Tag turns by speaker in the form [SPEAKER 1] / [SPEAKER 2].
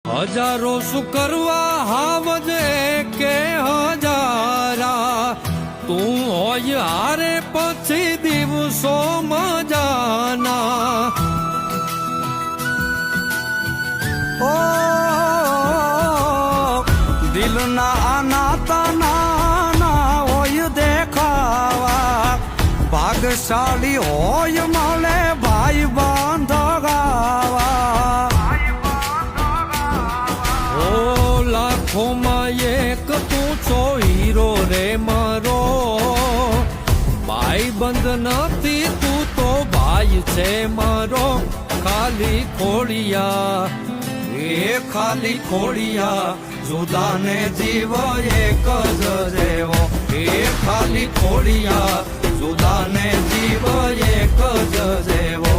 [SPEAKER 1] હજારો શું કરવા હાવજે કે હજારા તું હોય હારે પછી દિવસો મજાના
[SPEAKER 2] ઓ દિલના આનાતા નાના હોય દેખાવા ભાગશાળી હોય મળે ભાઈ બાંધગાવા
[SPEAKER 1] ઓ લાખોમાં એક તું છો હીરો રે મારો ભાઈ બંધ નથી તું તો ભાઈ છે મારો ખાલી ખોડિયા
[SPEAKER 2] એ ખાલી ખોડિયા જુદાને જીવ એક જ જેવો એ ખાલી ખોડિયા જુદાને જીવ એક જ જેવો